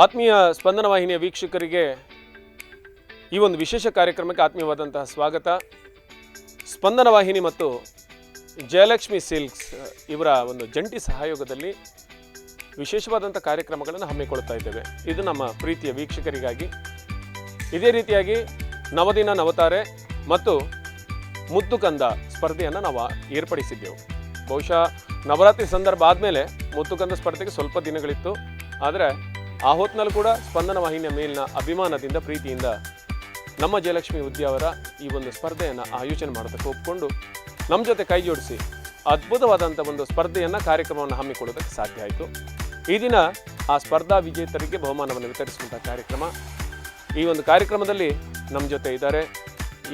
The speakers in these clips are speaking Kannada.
ಆತ್ಮೀಯ ಸ್ಪಂದನ ವಾಹಿನಿಯ ವೀಕ್ಷಕರಿಗೆ ಈ ಒಂದು ವಿಶೇಷ ಕಾರ್ಯಕ್ರಮಕ್ಕೆ ಆತ್ಮೀಯವಾದಂತಹ ಸ್ವಾಗತ. ಸ್ಪಂದನ ವಾಹಿನಿ ಮತ್ತು ಜಯಲಕ್ಷ್ಮಿ ಸಿಲ್ಕ್ಸ್ ಇವರ ಒಂದು ಜಂಟಿ ಸಹಯೋಗದಲ್ಲಿ ವಿಶೇಷವಾದಂಥ ಕಾರ್ಯಕ್ರಮಗಳನ್ನು ಹಮ್ಮಿಕೊಳ್ತಾ ಇದ್ದೇವೆ. ಇದು ನಮ್ಮ ಪ್ರೀತಿಯ ವೀಕ್ಷಕರಿಗಾಗಿ. ಇದೇ ರೀತಿಯಾಗಿ ನವದಿನ ನವತಾರೆ ಮತ್ತು ಮುದ್ದು ಕಂದ ಸ್ಪರ್ಧೆಯನ್ನು ನಾವು ಏರ್ಪಡಿಸಿದ್ದೆವು. ಬಹುಶಃ ನವರಾತ್ರಿ ಸಂದರ್ಭ ಆದಮೇಲೆ ಮುದ್ದು ಕಂದ ಸ್ಪರ್ಧೆಗೆ ಸ್ವಲ್ಪ ದಿನಗಳಿತ್ತು. ಆದರೆ ಆ ಹೊತ್ತಿನಲ್ಲಿ ಕೂಡ ಸ್ಪಂದನ ವಾಹಿನಿಯ ಮೇಲಿನ ಅಭಿಮಾನದಿಂದ ಪ್ರೀತಿಯಿಂದ ನಮ್ಮ ಜಯಲಕ್ಷ್ಮಿ ಉದ್ಯಾವರ ಈ ಒಂದು ಸ್ಪರ್ಧೆಯನ್ನು ಆಯೋಜನೆ ಮಾಡೋದಕ್ಕೆ ಒಪ್ಪಿಕೊಂಡು ನಮ್ಮ ಜೊತೆ ಕೈ ಜೋಡಿಸಿ ಅದ್ಭುತವಾದಂಥ ಒಂದು ಸ್ಪರ್ಧೆಯನ್ನು ಕಾರ್ಯಕ್ರಮವನ್ನು ಹಮ್ಮಿಕೊಳ್ಳೋದಕ್ಕೆ ಸಾಧ್ಯ ಆಯಿತು. ಈ ದಿನ ಆ ಸ್ಪರ್ಧಾ ವಿಜೇತರಿಗೆ ಬಹುಮಾನವನ್ನು ವಿತರಿಸುವಂಥ ಕಾರ್ಯಕ್ರಮ. ಈ ಒಂದು ಕಾರ್ಯಕ್ರಮದಲ್ಲಿ ನಮ್ಮ ಜೊತೆ ಇದ್ದಾರೆ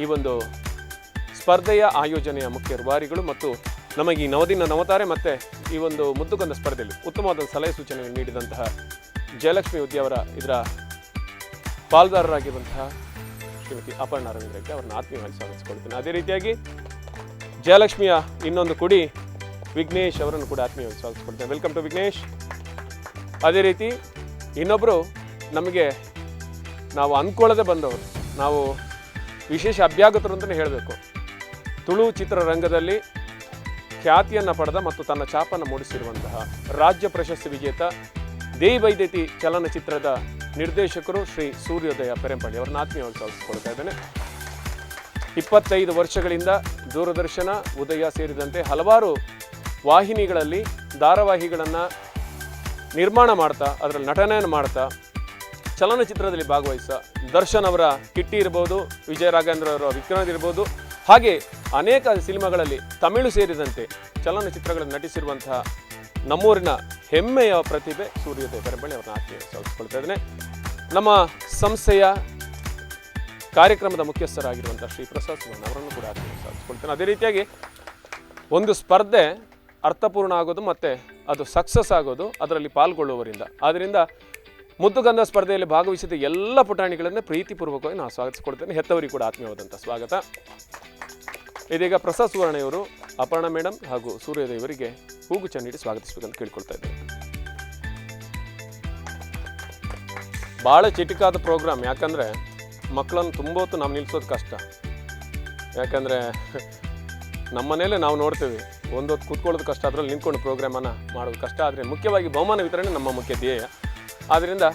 ಈ ಒಂದು ಸ್ಪರ್ಧೆಯ ಆಯೋಜನೆಯ ಮುಖ್ಯ ರೂವಾರಿಗಳು ಮತ್ತು ನಮಗೆ ಈ ನವದಿನ ನವತಾರೆ ಮತ್ತು ಈ ಒಂದು ಮುದ್ದುಕಂದ ಸ್ಪರ್ಧೆಯಲ್ಲಿ ಉತ್ತಮವಾದ ಸಲಹೆ ಸೂಚನೆ ನೀಡಿದಂತಹ ಜಯಲಕ್ಷ್ಮಿ ಉದ್ಯಾವರ ಇದರ ಪಾಲ್ದಾರರಾಗಿರುವಂತಹ ಶ್ರೀಮತಿ ಅಪರ್ಣ ರವೀಂದ್ರಕ್ಕೆ ಅವರನ್ನ ಆತ್ಮೀಯವಾಗಿ ಸ್ವಾಗತಿಸಿಕೊಳ್ತೀನಿ. ಅದೇ ರೀತಿಯಾಗಿ ಜಯಲಕ್ಷ್ಮಿಯ ಇನ್ನೊಂದು ಕುಡಿ ವಿಘ್ನೇಶ್ ಅವರನ್ನು ಕೂಡ ಆತ್ಮೀಯವಾಗಿ ಸ್ವಾಗತಿಸ್ಕೊಳ್ತೇನೆ. Welcome to Vignesh. ಅದೇ ರೀತಿ ಇನ್ನೊಬ್ಬರು ನಮಗೆ ನಾವು ಅಂದ್ಕೊಳ್ಳದೆ ಬಂದವರು, ನಾವು ವಿಶೇಷ ಅಭ್ಯಾಗತರು ಅಂತಲೇ ಹೇಳಬೇಕು. ತುಳು ಚಿತ್ರರಂಗದಲ್ಲಿ ಖ್ಯಾತಿಯನ್ನು ಪಡೆದ ಮತ್ತು ತನ್ನ ಛಾಪನ್ನು ಮೂಡಿಸಿರುವಂತಹ ರಾಜ್ಯ ಪ್ರಶಸ್ತಿ ವಿಜೇತ ದೇವಿ ವೈದ್ಯತಿ ಚಲನಚಿತ್ರದ ನಿರ್ದೇಶಕರು ಶ್ರೀ ಸೂರ್ಯೋದಯ ಪೆರಂಪಳ್ಳಿ ಅವರನ್ನ ಆತ್ಮೀಯವಾಗಿ ಸ್ವಾಗತಿಸಿಕೊಳ್ತಾ ಇದ್ದೇನೆ. 25 ವರ್ಷಗಳಿಂದ ದೂರದರ್ಶನ, ಉದಯ ಸೇರಿದಂತೆ ಹಲವಾರು ವಾಹಿನಿಗಳಲ್ಲಿ ಧಾರಾವಾಹಿಗಳನ್ನು ನಿರ್ಮಾಣ ಮಾಡ್ತಾ ಅದರಲ್ಲಿ ನಟನೆಯನ್ನು ಮಾಡ್ತಾ ಚಲನಚಿತ್ರದಲ್ಲಿ ಭಾಗವಹಿಸ ದರ್ಶನ್ ಅವರ ಕಿಟ್ಟಿ ಇರ್ಬೋದು, ವಿಜಯ ರಾಘವೇಂದ್ರ ಅವರ ವಿಕ್ರಮ್ ಇರ್ಬೋದು, ಹಾಗೆ ಅನೇಕ ಸಿನಿಮಾಗಳಲ್ಲಿ ತಮಿಳು ಸೇರಿದಂತೆ ಚಲನಚಿತ್ರಗಳಲ್ಲಿ ನಟಿಸಿರುವಂತಹ ನಮ್ಮೂರಿನ ಹೆಮ್ಮೆಯ ಪ್ರತಿಭೆ ಸೂರ್ಯೋದಯ ಪೆರಂಪಳ್ಳಿ ಅವರನ್ನ ಆತ್ಮೀಯವಾಗಿ ಸ್ವಾಗತಿಸ್ಕೊಳ್ತಾ ಇದ್ದೇನೆ. ನಮ್ಮ ಸಂಸ್ಥೆಯ ಕಾರ್ಯಕ್ರಮದ ಮುಖ್ಯಸ್ಥರಾಗಿರುವಂಥ ಶ್ರೀ ಪ್ರಸಾದ್ ಸುವರ್ಣ ಅವರನ್ನು ಕೂಡ ಆತ್ಮೀಯವಾಗಿ ಸ್ವಾಗತಿಸ್ಕೊಳ್ತೇನೆ. ಅದೇ ರೀತಿಯಾಗಿ ಒಂದು ಸ್ಪರ್ಧೆ ಅರ್ಥಪೂರ್ಣ ಆಗೋದು ಮತ್ತು ಅದು ಸಕ್ಸಸ್ ಆಗೋದು ಅದರಲ್ಲಿ ಪಾಲ್ಗೊಳ್ಳುವವರಿಂದ. ಆದ್ದರಿಂದ ಮುದ್ದುಗಂಧ ಸ್ಪರ್ಧೆಯಲ್ಲಿ ಭಾಗವಹಿಸಿದ ಎಲ್ಲ ಪುಟಾಣಿಗಳನ್ನು ಪ್ರೀತಿಪೂರ್ವಕವಾಗಿ ನಾನು ಸ್ವಾಗತಿಸ್ಕೊಳ್ತೇನೆ. ಹೆತ್ತವರಿಗೆ ಕೂಡ ಆತ್ಮೀಯವಾದಂಥ ಸ್ವಾಗತ. ಇದೀಗ ಪ್ರಸಾದ್ ಸುವರ್ಣ ಇವರು ಅಪರ್ಣ ಮೇಡಮ್ ಹಾಗೂ ಸೂರ್ಯೋದಯ ಇವರಿಗೆ ಹೂಗುಚ್ಛ ನೀಡಿ ಸ್ವಾಗತಿಸಬೇಕಂತ ಕೇಳ್ಕೊಳ್ತಾ ಇದ್ದೇನೆ. ಭಾಳ ಚಿಟಿಕಾದ ಪ್ರೋಗ್ರಾಮ್, ಯಾಕಂದರೆ ಮಕ್ಕಳನ್ನು ತುಂಬ ಹೊತ್ತು ನಾವು ನಿಲ್ಲಿಸೋದು ಕಷ್ಟ. ಯಾಕಂದರೆ ನಮ್ಮ ಮನೇಲೆ ನಾವು ನೋಡ್ತೀವಿ, ಒಂದೊತ್ತು ಕೂತ್ಕೊಳ್ಳೋದು ಕಷ್ಟ, ಅದರಲ್ಲಿ ನಿಂತ್ಕೊಂಡು ಪ್ರೋಗ್ರಾಮನ್ನು ಮಾಡೋದು ಕಷ್ಟ. ಆದರೆ ಮುಖ್ಯವಾಗಿ ಬಹುಮಾನ ವಿತರಣೆ ನಮ್ಮ ಮುಖ್ಯ ಧ್ಯೇಯ. ಆದ್ದರಿಂದ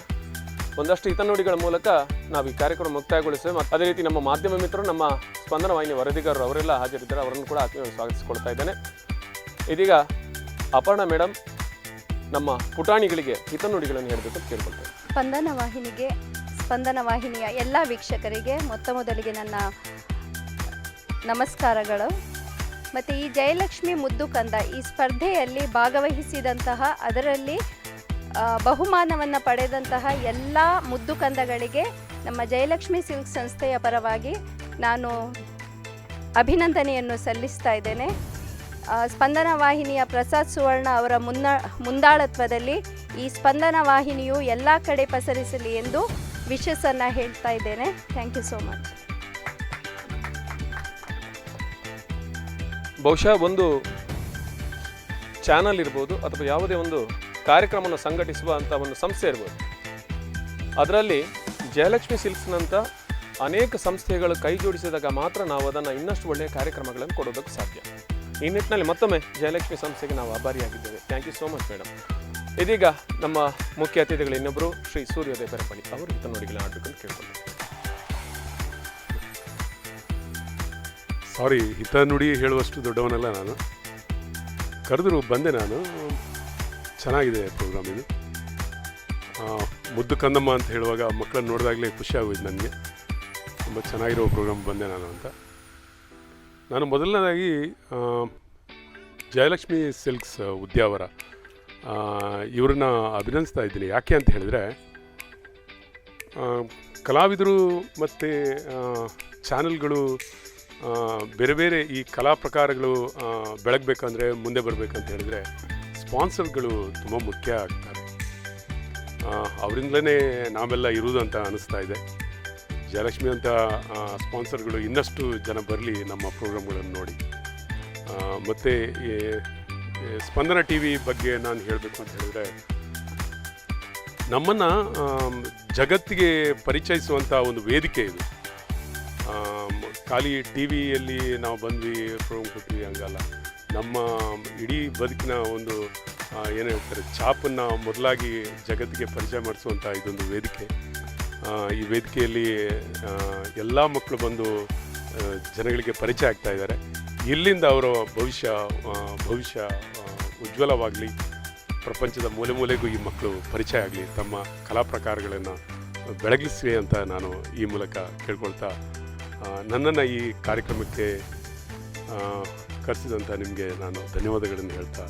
ಒಂದಷ್ಟು ಹಿತನುಡಿಗಳ ಮೂಲಕ ನಾವು ಈ ಕಾರ್ಯಕ್ರಮ ಮುಕ್ತಾಯಗೊಳಿಸ್ತೇವೆ. ಮತ್ತು ಅದೇ ರೀತಿ ನಮ್ಮ ಮಾಧ್ಯಮ ಮಿತ್ರರು, ನಮ್ಮ ಸ್ಪಂದನ ವಾಹಿನಿ ವರದಿಗಾರರು ಅವರೆಲ್ಲ ಹಾಜರಿದ್ದಾರೆ, ಅವರನ್ನು ಕೂಡ ಆತ್ಮೀಯವಾಗಿ ಸ್ವಾಗತಿಸಿಕೊಳ್ತಾ ಇದ್ದೇನೆ. ಇದೀಗ ಅಪರ್ಣ ಮೇಡಮ್ ನಮ್ಮ ಪುಟಾಣಿಗಳಿಗೆ ಹಿತನುಡಿಗಳನ್ನು ಹೇಳಬೇಕು ಅಂತ ಕೇಳ್ಕೊಳ್ತೇವೆ. ಸ್ಪಂದನ ವಾಹಿನಿಯ ಎಲ್ಲ ವೀಕ್ಷಕರಿಗೆ ಮೊದಲಿಗೆ ನನ್ನ ನಮಸ್ಕಾರಗಳು. ಮತ್ತು ಈ ಜಯಲಕ್ಷ್ಮಿ ಮುದ್ದು ಕಂದ ಈ ಸ್ಪರ್ಧೆಯಲ್ಲಿ ಭಾಗವಹಿಸಿದಂತಹ, ಅದರಲ್ಲಿ ಬಹುಮಾನವನ್ನು ಪಡೆದಂತಹ ಎಲ್ಲ ಮುದ್ದು ಕಂದಗಳಿಗೆ ನಮ್ಮ ಜಯಲಕ್ಷ್ಮಿ ಸಿಲ್ಕ್ ಸಂಸ್ಥೆಯ ಪರವಾಗಿ ನಾನು ಅಭಿನಂದನೆಯನ್ನು ಸಲ್ಲಿಸ್ತಾ ಇದ್ದೇನೆ. ಸ್ಪಂದನ ವಾಹಿನಿಯ ಪ್ರಸಾದ್ ಸುವರ್ಣ ಅವರ ಮುಂದಾಳತ್ವದಲ್ಲಿ ಈ ಸ್ಪಂದನ ವಾಹಿನಿಯು ಎಲ್ಲ ಕಡೆ ಪಸರಿಸಲಿ ಎಂದು ವಿಶಸ್ಸನ್ನು ಹೇಳ್ತಾ ಇದ್ದೇನೆ. Thank you so much. ಬಹುಶಃ ಒಂದು ಚಾನಲ್ ಇರ್ಬೋದು ಅಥವಾ ಯಾವುದೇ ಒಂದು ಕಾರ್ಯಕ್ರಮವನ್ನು ಸಂಘಟಿಸುವಂಥ ಒಂದು ಸಂಸ್ಥೆ ಇರ್ಬೋದು, ಅದರಲ್ಲಿ ಜಯಲಕ್ಷ್ಮಿ ಸಿಲ್ಕ್ಸ್ನಂಥ ಅನೇಕ ಸಂಸ್ಥೆಗಳು ಕೈ ಜೋಡಿಸಿದಾಗ ಮಾತ್ರ ನಾವು ಅದನ್ನು ಇನ್ನಷ್ಟು ಒಳ್ಳೆಯ ಕಾರ್ಯಕ್ರಮಗಳನ್ನು ಕೊಡೋದಕ್ಕೆ ಸಾಧ್ಯ. ಈ ನಿಟ್ಟಿನಲ್ಲಿ ಮತ್ತೊಮ್ಮೆ ಜಯಲಕ್ಷ್ಮಿ ಸಂಸ್ಥೆಗೆ ನಾವು ಆಭಾರಿಯಾಗಿದ್ದೇವೆ. Thank you so much madam. ಇದೀಗ ನಮ್ಮ ಮುಖ್ಯ ಅತಿಥಿಗಳು ಇನ್ನೊಬ್ಬರು ಶ್ರೀ ಸೂರ್ಯೋದಯ ಪೆರಂಪಳ್ಳಿ ಅವರು ಹಿತನುಡಿಗಳನ್ನು ಆಡಬೇಕು ಅಂತ ಕೇಳ್ಕೊಂಡೆ. ಸಾರಿ, ಹಿತನುಡಿ ಹೇಳುವಷ್ಟು ದೊಡ್ಡವನಲ್ಲ ನಾನು. ಕರೆದ್ರು ಬಂದೆ ನಾನು. ಚೆನ್ನಾಗಿದೆ ಪ್ರೋಗ್ರಾಮ್ ಇದು. ಮುದ್ದು ಕಂದಮ್ಮ ಅಂತ ಹೇಳುವಾಗ ಮಕ್ಕಳನ್ನು ನೋಡಿದಾಗಲೇ ಖುಷಿ ಆಗೋಯ್ತು ನನಗೆ. ತುಂಬ ಚೆನ್ನಾಗಿರೋ ಪ್ರೋಗ್ರಾಮ್ ಬಂದೆ ನಾನು ಅಂತ. ನಾನು ಮೊದಲನೇದಾಗಿ ಜಯಲಕ್ಷ್ಮಿ ಸಿಲ್ಕ್ಸ್ ಉದ್ಯಾವರ ಇವ್ರನ್ನ ಅಭಿನಂದಿಸ್ತಾ ಇದ್ದೀನಿ. ಯಾಕೆ ಅಂತ ಹೇಳಿದರೆ, ಕಲಾವಿದರು ಮತ್ತು ಚಾನಲ್ಗಳು ಬೇರೆ ಬೇರೆ ಈ ಕಲಾ ಪ್ರಕಾರಗಳು ಬೆಳಗಬೇಕಂದ್ರೆ, ಮುಂದೆ ಬರಬೇಕಂತ ಹೇಳಿದರೆ ಸ್ಪಾನ್ಸರ್ಗಳು ತುಂಬ ಮುಖ್ಯ ಆಗ್ತಾರೆ. ಅವರಿಂದಲೇ ನಾವೆಲ್ಲ ಇರುವುದು ಅಂತ ಅನ್ನಿಸ್ತಾ ಇದೆ. ಜಯಲಕ್ಷ್ಮಿ ಅಂತ ಸ್ಪಾನ್ಸರ್ಗಳು ಇನ್ನಷ್ಟು ಜನ ಬರಲಿ ನಮ್ಮ ಪ್ರೋಗ್ರಾಮ್ಗಳನ್ನು ನೋಡಿ. ಮತ್ತು ಸ್ಪಂದನ ಟಿ ವಿ ಬಗ್ಗೆ ನಾನು ಹೇಳಬೇಕು ಅಂತ ಹೇಳಿದ್ರೆ, ನಮ್ಮನ್ನು ಜಗತ್ತಿಗೆ ಪರಿಚಯಿಸುವಂಥ ಒಂದು ವೇದಿಕೆ ಇದು. ಖಾಲಿ ಟಿ ವಿಯಲ್ಲಿ ನಾವು ಬಂದ್ವಿ ಪ್ರೋಗ್ರಾಮ್ ಕೊಟ್ವಿ ಹಂಗಲ್ಲ. ನಮ್ಮ ಇಡೀ ಬದುಕಿನ ಒಂದು ಏನು ಹೇಳ್ತಾರೆ ಛಾಪನ್ನು ಮೊದಲಾಗಿ ಜಗತ್ತಿಗೆ ಪರಿಚಯ ಮಾಡಿಸುವಂಥ ಇದೊಂದು ವೇದಿಕೆ. ಈ ವೇದಿಕೆಯಲ್ಲಿ ಎಲ್ಲ ಮಕ್ಕಳು ಬಂದು ಜನಗಳಿಗೆ ಪರಿಚಯ ಆಗ್ತಾ ಇದ್ದಾರೆ. ಇಲ್ಲಿಂದ ಅವರ ಭವಿಷ್ಯ ಉಜ್ವಲವಾಗಲಿ, ಪ್ರಪಂಚದ ಮೂಲೆ ಮೂಲೆಗೂ ಈ ಮಕ್ಕಳು ಪರಿಚಯ ಆಗಲಿ, ತಮ್ಮ ಕಲಾ ಪ್ರಕಾರಗಳನ್ನು ಬೆಳಗಿಸಲಿ ಅಂತ ನಾನು ಈ ಮೂಲಕ ಕೇಳ್ಕೊಳ್ತಾ ನನ್ನನ್ನು ಈ ಕಾರ್ಯಕ್ರಮಕ್ಕೆ ಕರೆಸಿದಂಥ ನಿಮಗೆ ನಾನು ಧನ್ಯವಾದಗಳನ್ನು ಹೇಳ್ತಾ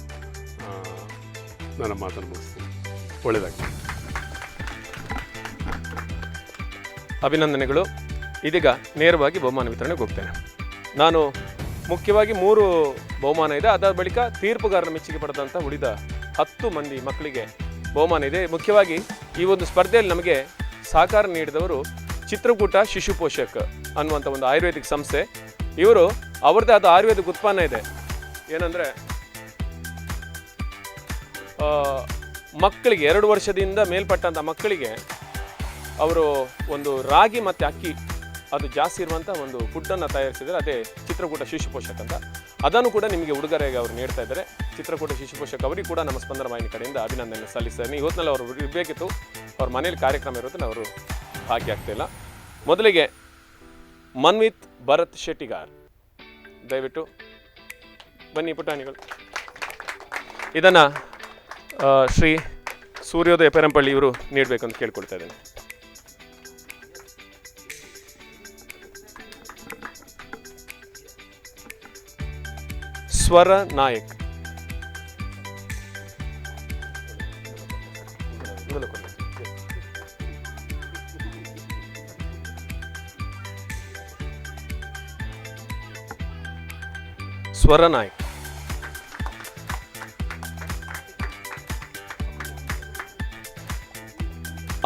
ನನ್ನ ಮಾತನ್ನು ಮುಗಿಸ್ತೀನಿ. ಒಳ್ಳೆಯದಾಗಲಿ. ಅಭಿನಂದನೆಗಳು. ಇದೀಗ ನೇರವಾಗಿ ಬಹುಮಾನ ವಿತರಣೆಗೆ ಹೋಗ್ತೇನೆ. ನಾನು ಮುಖ್ಯವಾಗಿ 3 ಬಹುಮಾನ ಇದೆ. ಅದಾದ ಬಳಿಕ ತೀರ್ಪುಗಾರರ ಮೆಚ್ಚುಗೆ ಪಡೆದಂಥ ಉಳಿದ 10 ಮಂದಿ ಮಕ್ಕಳಿಗೆ ಬಹುಮಾನ ಇದೆ. ಮುಖ್ಯವಾಗಿ ಈ ಒಂದು ಸ್ಪರ್ಧೆಯಲ್ಲಿ ನಮಗೆ ಸಹಕಾರ ನೀಡಿದವರು ಚಿತ್ರಕೂಟ ಶಿಶು ಪೋಷಕ್ ಅನ್ನುವಂಥ ಒಂದು ಆಯುರ್ವೇದಿಕ್ ಸಂಸ್ಥೆ. ಇವರು ಅವ್ರದ್ದೇ ಆದ ಆಯುರ್ವೇದಿಕ್ ಉತ್ಪನ್ನ ಇದೆ. ಏನಂದರೆ ಮಕ್ಕಳಿಗೆ 2 ವರ್ಷದಿಂದ ಮೇಲ್ಪಟ್ಟಂಥ ಮಕ್ಕಳಿಗೆ ಅವರು ಒಂದು ರಾಗಿ ಮತ್ತು ಅಕ್ಕಿ ಅದು ಜಾಸ್ತಿ ಇರುವಂಥ ಒಂದು ಫುಡ್ಡನ್ನು ತಯಾರಿಸಿದರೆ ಅದೇ ಚಿತ್ರಕೂಟ ಶಿಶು ಪೋಷಕ್ ಅಂತ. ಅದನ್ನು ಕೂಡ ನಿಮಗೆ ಉಡುಗೊರೆಗೆ ಅವರು ನೀಡ್ತಾ ಇದ್ದಾರೆ. ಚಿತ್ರಕೂಟ ಶಿಶು ಪೋಷಕ್ ಅವರಿಗೆ ಕೂಡ ನಮ್ಮ ಸ್ಪಂದನ ವಾಹಿನಿ ಕಡೆಯಿಂದ ಅಭಿನಂದನೆ ಸಲ್ಲಿಸ್ತಾರೆ. ಇವತ್ತಿನಲ್ಲಿ ಅವರು ಇರಬೇಕಿತ್ತು, ಅವ್ರ ಮನೇಲಿ ಕಾರ್ಯಕ್ರಮ ಇರೋದನ್ನ ಅವರು ಭಾಗಿಯಾಗ್ತಿಲ್ಲ. ಮೊದಲಿಗೆ ಮನ್ವಿತ್ ಭರತ್ ಶೆಟ್ಟಿಗಾರ್, ದಯವಿಟ್ಟು ಬನ್ನಿ ಪುಟಾಣಿಗಳು. ಇದನ್ನು ಶ್ರೀ ಸೂರ್ಯೋದಯ ಪೆರಂಪಳ್ಳಿ ಇವರು ನೀಡಬೇಕಂತ ಕೇಳ್ಕೊಳ್ತಾ ಇದ್ದೇನೆ. ಸ್ವರ ನಾಯಕ್, ಸ್ವರ ನಾಯಕ್.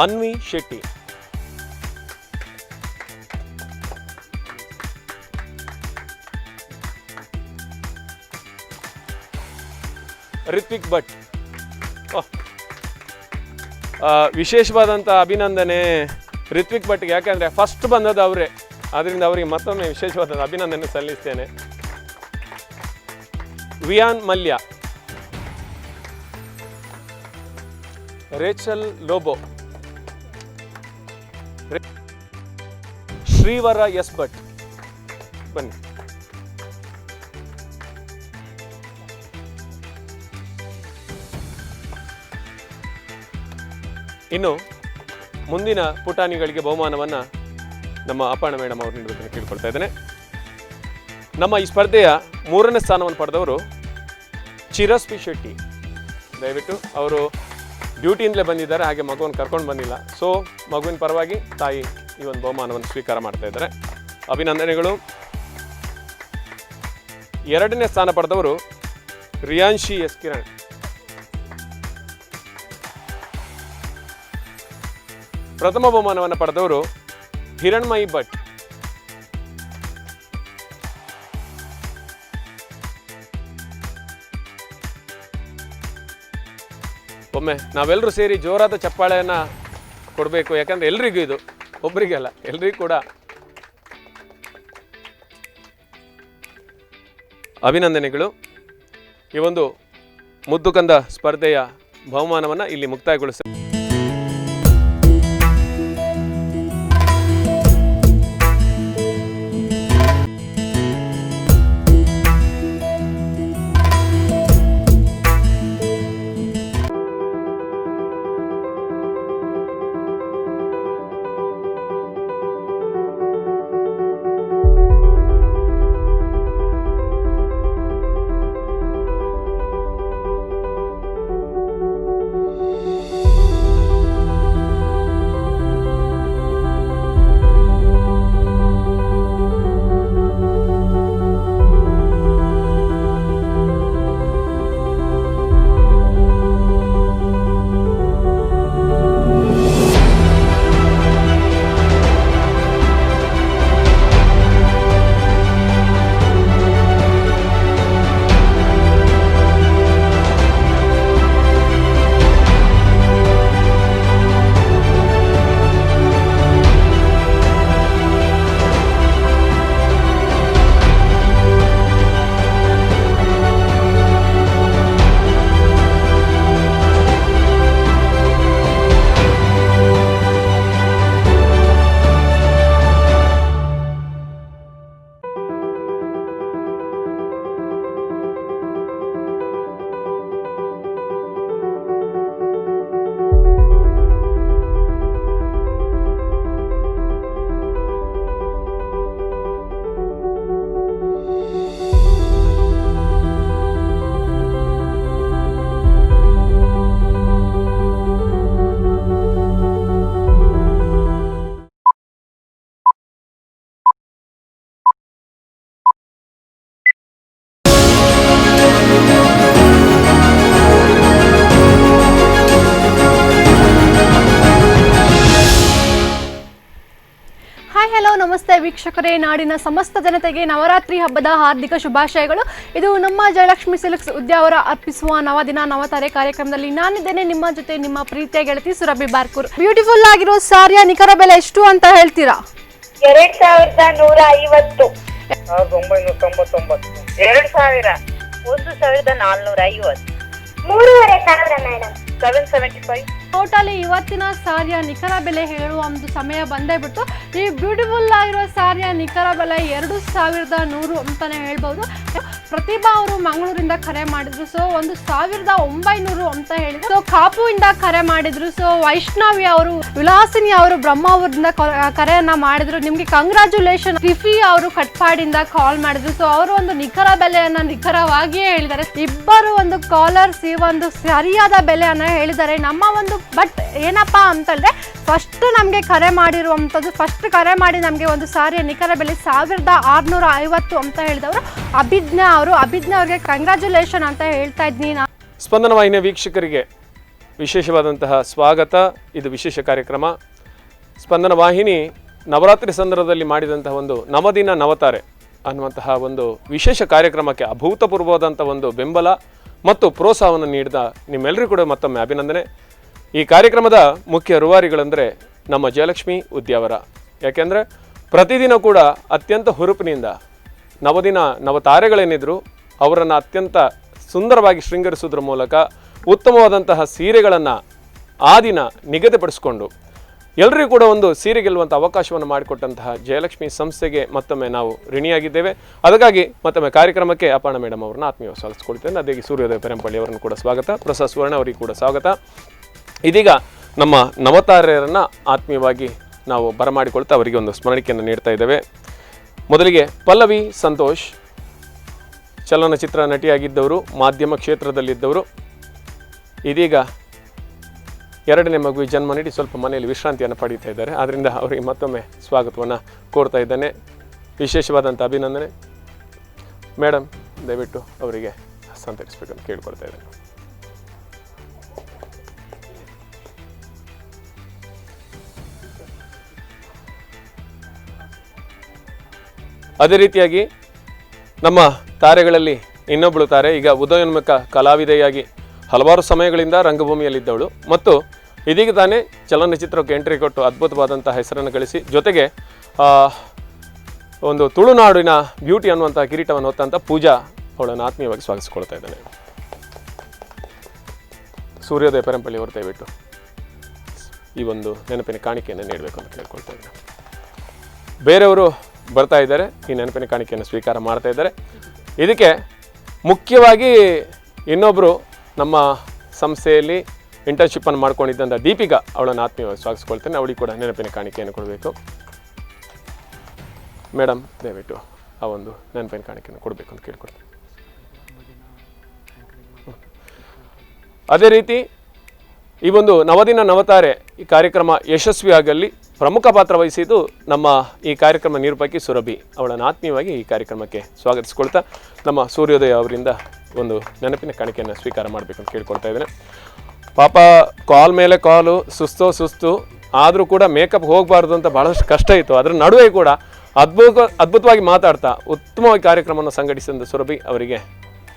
ಅನ್ವಿ ಶೆಟ್ಟಿ, ರಿತ್ವಿಕ್ ಭಟ್. ವಿಶೇಷವಾದಂಥ ಅಭಿನಂದನೆ ರಿತ್ವಿಕ್ ಭಟ್ಗೆ, ಯಾಕೆಂದರೆ ಫಸ್ಟ್ ಬಂದದ್ದು ಅವರೇ, ಆದ್ದರಿಂದ ಅವರಿಗೆ ಮತ್ತೊಮ್ಮೆ ವಿಶೇಷವಾದ ಅಭಿನಂದನೆ ಸಲ್ಲಿಸ್ತೇನೆ. ವಿಯಾನ್ ಮಲ್ಯ, ರೇಚಲ್ ಲೋಬೋ, ಶ್ರೀವರ ಎಸ್ ಭಟ್, ಬನ್ನಿ. ಇನ್ನು ಮುಂದಿನ ಪುಟಾಣಿಗಳಿಗೆ ಬಹುಮಾನವನ್ನು ನಮ್ಮ ಅಪರ್ಣ ಮೇಡಮ್ ಅವರು ನೀಡಬೇಕಂತ ಕೇಳ್ಕೊಳ್ತಾ ಇದ್ದೇನೆ. ನಮ್ಮ ಈ ಸ್ಪರ್ಧೆಯ 3ನೇ ಸ್ಥಾನವನ್ನು ಪಡೆದವರು ಚಿರಸ್ಪಿ ಶೆಟ್ಟಿ. ದಯವಿಟ್ಟು ಅವರು ಡ್ಯೂಟಿಯಿಂದಲೇ ಬಂದಿದ್ದಾರೆ, ಹಾಗೆ ಮಗುವನ್ನು ಕರ್ಕೊಂಡು ಬಂದಿಲ್ಲ. ಸೊ ಮಗುವಿನ ಪರವಾಗಿ ತಾಯಿ ಈ ಒಂದು ಬಹುಮಾನವನ್ನು ಸ್ವೀಕಾರ ಮಾಡ್ತಾ ಇದ್ದಾರೆ. ಅಭಿನಂದನೆಗಳು. 2ನೇ ಸ್ಥಾನ ಪಡೆದವರು ರಿಯಾನ್ಶಿ ಎಸ್ ಕಿರಣ್. ಪ್ರಥಮ ಬಹುಮಾನವನ್ನು ಪಡೆದವರು ಹಿರಣ್ಮಯಿ ಭಟ್. ಒಮ್ಮೆ ನಾವೆಲ್ಲರೂ ಸೇರಿ ಜೋರಾದ ಚಪ್ಪಾಳೆಯನ್ನು ಕೊಡಬೇಕು, ಯಾಕಂದರೆ ಎಲ್ರಿಗೂ ಇದು, ಒಬ್ಬರಿಗೆ ಅಲ್ಲ, ಎಲ್ರಿಗೂ ಕೂಡ ಅಭಿನಂದನೆಗಳು. ಈ ಒಂದು ಮುದ್ದುಕಂದ ಸ್ಪರ್ಧೆಯ ಬಹುಮಾನವನ್ನು ಇಲ್ಲಿ ಮುಕ್ತಾಯಗೊಳಿಸ ನಮಸ್ತೆ ವೀಕ್ಷಕರೇ, ನಾಡಿನ ಸಮಸ್ತ ಜನತೆಗೆ ನವರಾತ್ರಿ ಹಬ್ಬದ ಹಾರ್ದಿಕ ಶುಭಾಶಯಗಳು. ಇದು ನಮ್ಮ ಜಯಲಕ್ಷ್ಮಿ ಸಿಲ್ಕ್ಸ್ ಉದ್ಯಾವರ ಅರ್ಪಿಸುವ ನವದಿನ ನವತಾರೆ ಕಾರ್ಯಕ್ರಮದಲ್ಲಿ ನಾನಿದ್ದೇನೆ ನಿಮ್ಮ ಜೊತೆ, ನಿಮ್ಮ ಪ್ರೀತಿಯ ಗೆಳತಿ ಸುರಭಿ ಬಾರ್ಕೂರ್. ಬ್ಯೂಟಿಫುಲ್ ಆಗಿರೋ ಸಾರಿಯ ನಿಖರ ಬೆಲೆ ಎಷ್ಟು ಅಂತ ಹೇಳ್ತೀರಾ? 2150, 1999, 2000, 1450, 3500 ಮೇಡಮ್, 775. ಟೋಟಲಿ ಇವತ್ತಿನ ಸಾರಿಯ ನಿಖರ ಬೆಲೆ ಹೇಳುವ ಒಂದು ಸಮಯ ಬಂದೇ ಬಿಟ್ಟು. ಈ ಬ್ಯೂಟಿಫುಲ್ ಆಗಿರೋ ಸಾರಿಯ ನಿಖರ ಬೆಲೆ 2100 ಅಂತಾನೆ ಹೇಳ್ಬೋದು. ಪ್ರತಿಭಾ ಅವರು ಮಂಗಳೂರಿಂದ ಕರೆ ಮಾಡಿದ್ರು. ಸೊ 1900 ಅಂತ ಹೇಳಿದ್ರು. ಸೊ ಕಾಪುವಿಂದ ಕರೆ ಮಾಡಿದ್ರು. ಸೊ ವೈಷ್ಣವಿ ಅವರು, ವಿಲಾಸಿನಿ ಅವರು ಬ್ರಹ್ಮಾವರದಿಂದ ಕರೆಯನ್ನ ಮಾಡಿದ್ರು. ನಿಮ್ಗೆ ಕಂಗ್ರಾಚುಲೇಷನ್. ಟಿಫಿ ಅವರು ಕಟ್ಪಾಡಿಂದ ಕಾಲ್ ಮಾಡಿದ್ರು. ಸೊ ಅವರು ಒಂದು ನಿಖರ ಬೆಲೆಯನ್ನ ನಿಖರವಾಗಿಯೇ ಹೇಳಿದ್ದಾರೆ. ಇಬ್ಬರು ಒಂದು ಕಾಲರ್ಸ್ ಈ ಒಂದು ಸರಿಯಾದ ಬೆಲೆಯನ್ನ ಹೇಳಿದ್ದಾರೆ. ನಮ್ಮ ಒಂದು ಬಟ್ ಏನಪ್ಪಾ ಅಂತಂದ್ರೆ ಫಸ್ಟ್ ನಮಗೆ ಕರೆ ಮಾಡಿರುವಂಥದ್ದು, ಫಸ್ಟ್ ಕರೆ ಮಾಡಿ ನಮಗೆ ಒಂದು ಸಾರಿಯ ನಿಖರ ಬೆಲೆ 1650 ಅಂತ ಹೇಳಿದವರು ಅಭಿಜ್ಞಾ ಅವರು. ಅಭಿಜ್ಞಾ ಅವ್ರಿಗೆ ಕಂಗ್ರಾಚುಲೇಷನ್ ಅಂತ ಹೇಳ್ತಾ ಇದ್ದೀನಿ. ಸ್ಪಂದನ ವಾಹಿನಿಯ ವೀಕ್ಷಕರಿಗೆ ವಿಶೇಷವಾದಂತಹ ಸ್ವಾಗತ. ಇದು ವಿಶೇಷ ಕಾರ್ಯಕ್ರಮ. ಸ್ಪಂದನ ವಾಹಿನಿ ನವರಾತ್ರಿ ಸಂದರ್ಭದಲ್ಲಿ ಮಾಡಿದಂತಹ ಒಂದು ನವದಿನ ನವತಾರೆ ಅನ್ನುವಂತಹ ಒಂದು ವಿಶೇಷ ಕಾರ್ಯಕ್ರಮಕ್ಕೆ ಅಭೂತಪೂರ್ವವಾದಂಥ ಒಂದು ಬೆಂಬಲ ಮತ್ತು ಪ್ರೋತ್ಸಾಹವನ್ನು ನೀಡಿದ ನಿಮ್ಮೆಲ್ಲರಿಗೂ ಕೂಡ ಮತ್ತೊಮ್ಮೆ ಅಭಿನಂದನೆ. ಈ ಕಾರ್ಯಕ್ರಮದ ಮುಖ್ಯ ರೂವಾರಿಗಳಂದರೆ ನಮ್ಮ ಜಯಲಕ್ಷ್ಮಿ ಉದ್ಯಾವರ. ಯಾಕೆಂದರೆ ಪ್ರತಿದಿನ ಕೂಡ ಅತ್ಯಂತ ಹುರುಪಿನಿಂದ ನವದಿನ ನವತಾರೆಗಳೇನಿದ್ರು ಅವರನ್ನು ಅತ್ಯಂತ ಸುಂದರವಾಗಿ ಶೃಂಗರಿಸೋದ್ರ ಮೂಲಕ ಉತ್ತಮವಾದಂತಹ ಸೀರೆಗಳನ್ನು ಆ ದಿನ ನಿಗದಿಪಡಿಸಿಕೊಂಡು ಎಲ್ಲರಿಗೂ ಕೂಡ ಒಂದು ಸೀರೆ ಗೆಲ್ಲುವಂಥ ಅವಕಾಶವನ್ನು ಮಾಡಿಕೊಟ್ಟಂತಹ ಜಯಲಕ್ಷ್ಮಿ ಸಂಸ್ಥೆಗೆ ಮತ್ತೊಮ್ಮೆ ನಾವು ಋಣಿಯಾಗಿದ್ದೇವೆ. ಅದಕ್ಕಾಗಿ ಮತ್ತೊಮ್ಮೆ ಕಾರ್ಯಕ್ರಮಕ್ಕೆ ಅಪರ್ಣ ಮೇಡಮ್ ಅವ್ರನ್ನ ಆತ್ಮೀಯವಾಗಿ ಸ್ವಾಗತಿಸ್ಕೊಳ್ತೇನೆ. ಅದೇ ಸೂರ್ಯೋದಯ ಪೆರಂಪಳ್ಳಿ ಅವರನ್ನು ಕೂಡ ಸ್ವಾಗತ, ಪ್ರಸಾದ್ ಸುವರ್ಣ ಅವರಿಗೆ ಕೂಡ ಸ್ವಾಗತ. ಇದೀಗ ನಮ್ಮ ನವತಾರೆಯರನ್ನು ಆತ್ಮೀಯವಾಗಿ ನಾವು ಬರಮಾಡಿಕೊಳ್ತಾ ಅವರಿಗೆ ಒಂದು ಸ್ಮರಣಿಕೆಯನ್ನು ನೀಡ್ತಾ ಇದ್ದೇವೆ. ಮೊದಲಿಗೆ ಪಲ್ಲವಿ ಸಂತೋಷ್, ಚಲನಚಿತ್ರ ನಟಿಯಾಗಿದ್ದವರು, ಮಾಧ್ಯಮ ಕ್ಷೇತ್ರದಲ್ಲಿದ್ದವರು. ಇದೀಗ 2ನೇ ಮಗುವಿಗೆ ಜನ್ಮ ನೀಡಿ ಸ್ವಲ್ಪ ಮನೆಯಲ್ಲಿ ವಿಶ್ರಾಂತಿಯನ್ನು ಪಡೀತಾ ಇದ್ದಾರೆ. ಆದ್ದರಿಂದ ಅವರಿಗೆ ಮತ್ತೊಮ್ಮೆ ಸ್ವಾಗತವನ್ನು ಕೋರ್ತಾ ಇದ್ದೇನೆ. ವಿಶೇಷವಾದಂಥ ಅಭಿನಂದನೆ. ಮೇಡಮ್ ದಯವಿಟ್ಟು ಅವರಿಗೆ ಹಸ್ತಾಂತರಿಸಬೇಕಂತ ಕೇಳ್ಕೊಳ್ತಾ ಇದ್ದೇನೆ. ಅದೇ ರೀತಿಯಾಗಿ ನಮ್ಮ ತಾರೆಗಳಲ್ಲಿ ಇನ್ನೊಬ್ಬಳು ತಾರೆ ಈಗ ಉದಯೋನ್ಮುಖ ಕಲಾವಿದೆಯಾಗಿ ಹಲವಾರು ಸಮಯಗಳಿಂದ ರಂಗಭೂಮಿಯಲ್ಲಿದ್ದವಳು ಮತ್ತು ಇದೀಗ ತಾನೇ ಚಲನಚಿತ್ರಕ್ಕೆ ಎಂಟ್ರಿ ಕೊಟ್ಟು ಅದ್ಭುತವಾದಂಥ ಹೆಸರನ್ನು ಗಳಿಸಿ ಜೊತೆಗೆ ಒಂದು ತುಳುನಾಡಿನ ಬ್ಯೂಟಿ ಅನ್ನುವಂಥ ಕಿರೀಟವನ್ನು ಹೊತ್ತಂಥ ಪೂಜಾ ಅವಳನ್ನು ಆತ್ಮೀಯವಾಗಿ ಸ್ವಾಗತಿಸ್ಕೊಳ್ತಾ ಇದ್ದಾನೆ. ಸೂರ್ಯೋದಯ ಪೆರಂಪಳ್ಳಿ ಅವರು ದಯವಿಟ್ಟು ಈ ಒಂದು ನೆನಪಿನ ಕಾಣಿಕೆಯನ್ನು ನೀಡಬೇಕು ಅಂತ ಕೇಳ್ಕೊಳ್ತಾ ಇದ್ದೇನೆ. ಬೇರೆಯವರು ಬರ್ತಾ ಇದ್ದಾರೆ, ಈ ನೆನಪಿನ ಕಾಣಿಕೆಯನ್ನು ಸ್ವೀಕಾರ ಮಾಡ್ತಾ ಇದ್ದಾರೆ. ಇದಕ್ಕೆ ಮುಖ್ಯವಾಗಿ ಇನ್ನೊಬ್ಬರು ನಮ್ಮ ಸಂಸ್ಥೆಯಲ್ಲಿ ಇಂಟರ್ನ್ಶಿಪ್ಪನ್ನು ಮಾಡ್ಕೊಂಡಿದ್ದಂಥ ದೀಪಿಕಾ ಅವಳನ್ನು ಆತ್ಮೀಯವಾಗಿ ಸ್ವಾಗತಿಸ್ಕೊಳ್ತೇನೆ. ಅವಳಿಗೆ ಕೂಡ ನೆನಪಿನ ಕಾಣಿಕೆಯನ್ನು ಕೊಡಬೇಕು. ಮೇಡಮ್ ದಯವಿಟ್ಟು ಆ ಒಂದು ನೆನಪಿನ ಕಾಣಿಕೆಯನ್ನು ಕೊಡಬೇಕು ಅಂತ ಕೇಳ್ಕೊಳ್ತೇನೆ. ಅದೇ ರೀತಿ ಈ ಒಂದು ನವದಿನ ನವತಾರೆ ಈ ಕಾರ್ಯಕ್ರಮ ಯಶಸ್ವಿಯಾಗಲಿ ಪ್ರಮುಖ ಪಾತ್ರ ವಹಿಸಿದ್ದು ನಮ್ಮ ಈ ಕಾರ್ಯಕ್ರಮ ನಿರೂಪಕಿ ಸುರಭಿ. ಅವಳನ್ನು ಆತ್ಮೀಯವಾಗಿ ಈ ಕಾರ್ಯಕ್ರಮಕ್ಕೆ ಸ್ವಾಗತಿಸ್ಕೊಳ್ತಾ ನಮ್ಮ ಸೂರ್ಯೋದಯ ಅವರಿಂದ ಒಂದು ನೆನಪಿನ ಕಾಣಿಕೆಯನ್ನು ಸ್ವೀಕಾರ ಮಾಡಬೇಕು ಅಂತ ಕೇಳ್ಕೊಳ್ತಾ ಇದ್ದೇನೆ. ಪಾಪ ಕಾಲ್ ಮೇಲೆ ಕಾಲು, ಸುಸ್ತು ಆದರೂ ಕೂಡ ಮೇಕಪ್ ಹೋಗಬಾರ್ದು ಅಂತ ಭಾಳಷ್ಟು ಕಷ್ಟ ಇತ್ತು. ಅದರ ನಡುವೆ ಕೂಡ ಅದ್ಭುತವಾಗಿ ಮಾತಾಡ್ತಾ ಉತ್ತಮವಾಗಿ ಕಾರ್ಯಕ್ರಮವನ್ನು ಸಂಘಟಿಸಿದ ಸುರಭಿ ಅವರಿಗೆ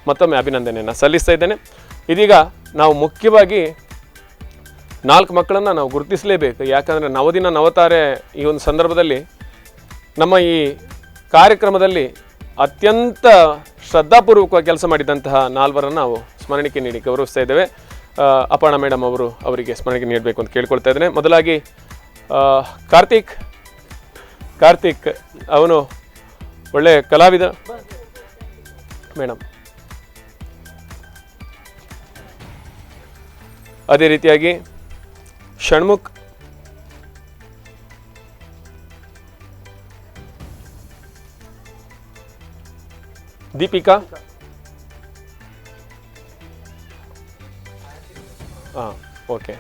ಮತ್ತೊಮ್ಮೆ ಅಭಿನಂದನೆಯನ್ನು ಸಲ್ಲಿಸ್ತಾ ಇದ್ದೇನೆ. ಇದೀಗ ನಾವು ಮುಖ್ಯವಾಗಿ 4 ಮಕ್ಕಳನ್ನು ನಾವು ಗುರುತಿಸಲೇಬೇಕು. ಯಾಕಂದರೆ ನವದಿನ ನವತಾರೆ ಈ ಒಂದು ಸಂದರ್ಭದಲ್ಲಿ ನಮ್ಮ ಈ ಕಾರ್ಯಕ್ರಮದಲ್ಲಿ ಅತ್ಯಂತ ಶ್ರದ್ಧಾಪೂರ್ವಕವಾಗಿ ಕೆಲಸ ಮಾಡಿದಂತಹ 4 ನಾವು ಸ್ಮರಣಿಕೆ ನೀಡಿ ಗೌರವಿಸ್ತಾ ಇದ್ದೇವೆ. ಅಪರ್ಣ ಮೇಡಮ್ ಅವರಿಗೆ ಸ್ಮರಣಿಕೆ ನೀಡಬೇಕು ಅಂತ ಕೇಳ್ಕೊಳ್ತಾ ಇದ್ದೇನೆ. ಮೊದಲಾಗಿ ಕಾರ್ತಿಕ್ ಅವನು ಒಳ್ಳೆಯ ಕಲಾವಿದ. ಮೇಡಮ್ ಅದೇ ರೀತಿಯಾಗಿ ಷಣ್ಮುಖ್, ದೀಪಿಕಾ, ಓಕೆ,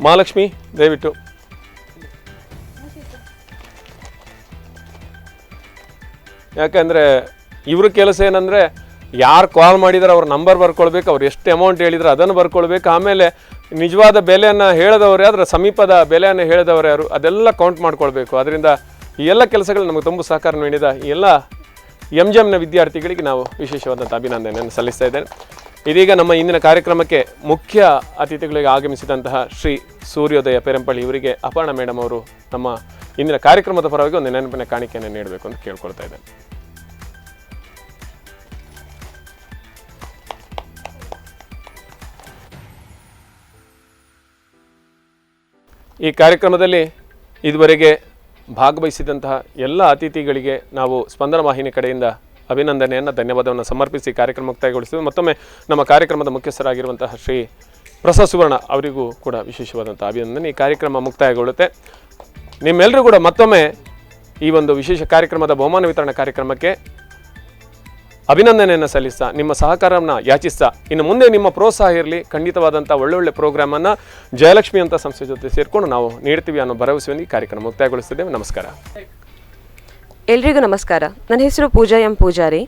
ಮಹಾಲಕ್ಷ್ಮಿ ದಯವಿಟ್ಟು. ಯಾಕಂದರೆ ಇವ್ರ ಕೆಲಸ ಏನಂದರೆ ಯಾರು ಕಾಲ್ ಮಾಡಿದರೆ ಅವ್ರ ನಂಬರ್ ಬರ್ಕೊಳ್ಬೇಕು, ಅವ್ರು ಎಷ್ಟು ಅಮೌಂಟ್ ಹೇಳಿದ್ರೆ ಅದನ್ನು ಬರ್ಕೊಳ್ಬೇಕು. ಆಮೇಲೆ ನಿಜವಾದ ಬೆಲೆಯನ್ನು ಹೇಳಿದವರು ಅದರ ಸಮೀಪದ ಬೆಲೆಯನ್ನು ಹೇಳಿದವರು ಯಾರು ಅದೆಲ್ಲ ಕೌಂಟ್ ಮಾಡ್ಕೊಳ್ಬೇಕು. ಅದರಿಂದ ಈ ಎಲ್ಲ ಕೆಲಸಗಳು ನಮಗೆ ತುಂಬ ಸಹಕಾರ ನೀಡಿದ ಈ ಎಲ್ಲ MGMನ ವಿದ್ಯಾರ್ಥಿಗಳಿಗೆ ನಾವು ವಿಶೇಷವಾದಂಥ ಅಭಿನಂದನೆಯನ್ನು ಸಲ್ಲಿಸ್ತಾ ಇದ್ದೇನೆ. ಇದೀಗ ನಮ್ಮ ಇಂದಿನ ಕಾರ್ಯಕ್ರಮಕ್ಕೆ ಮುಖ್ಯ ಅತಿಥಿಗಳಿಗೆ ಆಗಮಿಸಿದಂತಹ ಶ್ರೀ ಸೂರ್ಯೋದಯ ಪೆರಂಪಳ್ಳಿ ಇವರಿಗೆ ಅಪರ್ಣ ಮೇಡಮ್ ಅವರು ನಮ್ಮ ಇಂದಿನ ಕಾರ್ಯಕ್ರಮದ ಪರವಾಗಿ ಒಂದು ನೆನಪಿನ ಕಾಣಿಕೆಯನ್ನು ನೀಡಬೇಕು ಅಂತ ಕೇಳ್ಕೊಳ್ತಾ ಇದ್ದೇನೆ. ಈ ಕಾರ್ಯಕ್ರಮದಲ್ಲಿ ಇದುವರೆಗೆ ಭಾಗವಹಿಸಿದಂತಹ ಎಲ್ಲ ಅತಿಥಿಗಳಿಗೆ ನಾವು ಸ್ಪಂದನ ವಾಹಿನಿ ಕಡೆಯಿಂದ ಅಭಿನಂದನೆಯನ್ನು ಧನ್ಯವಾದವನ್ನು ಸಮರ್ಪಿಸಿ ಕಾರ್ಯಕ್ರಮ ಮುಕ್ತಾಯಗೊಳಿಸಿದ್ವಿ. ಮತ್ತೊಮ್ಮೆ ನಮ್ಮ ಕಾರ್ಯಕ್ರಮದ ಮುಖ್ಯಸ್ಥರಾಗಿರುವಂತಹ ಶ್ರೀ ಪ್ರಸಾದ್ ಸುವರ್ಣ ಅವರಿಗೂ ಕೂಡ ವಿಶೇಷವಾದಂಥ ಅಭಿನಂದನೆ. ಈ ಕಾರ್ಯಕ್ರಮ ಮುಕ್ತಾಯಗೊಳ್ಳುತ್ತೆ. ನಿಮ್ಮೆಲ್ಲರೂ ಕೂಡ ಮತ್ತೊಮ್ಮೆ ಈ ಒಂದು ವಿಶೇಷ ಕಾರ್ಯಕ್ರಮದ ಬಹುಮಾನ ವಿತರಣಾ ಕಾರ್ಯಕ್ರಮಕ್ಕೆ ಅಭಿನಂದನೆಯನ್ನು ಸಲ್ಲಿಸ್ತಾ ನಿಮ್ಮ ಸಹಕಾರವನ್ನು ಯಾಚಿಸ್ತಾ ಇನ್ನು ಮುಂದೆ ನಿಮ್ಮ ಪ್ರೋತ್ಸಾಹ ಇರಲಿ. ಖಂಡಿತವಾದಂಥ ಒಳ್ಳೊಳ್ಳೆ ಪ್ರೋಗ್ರಾಮನ್ನು ಜಯಲಕ್ಷ್ಮಿ ಅಂತ ಸಂಸ್ಥೆ ಜೊತೆ ಸೇರಿಕೊಂಡು ನಾವು ನೀಡ್ತೀವಿ ಅನ್ನೋ ಭರವಸೆಯನ್ನು ಈ ಕಾರ್ಯಕ್ರಮ ಮುಕ್ತಾಯಗೊಳಿಸ್ತಿದ್ದೇವೆ. ನಮಸ್ಕಾರ. ಎಲ್ರಿಗೂ ನಮಸ್ಕಾರ. ನನ್ನ ಹೆಸರು ಪೂಜಾ ಎಂ ಪೂಜಾರಿ.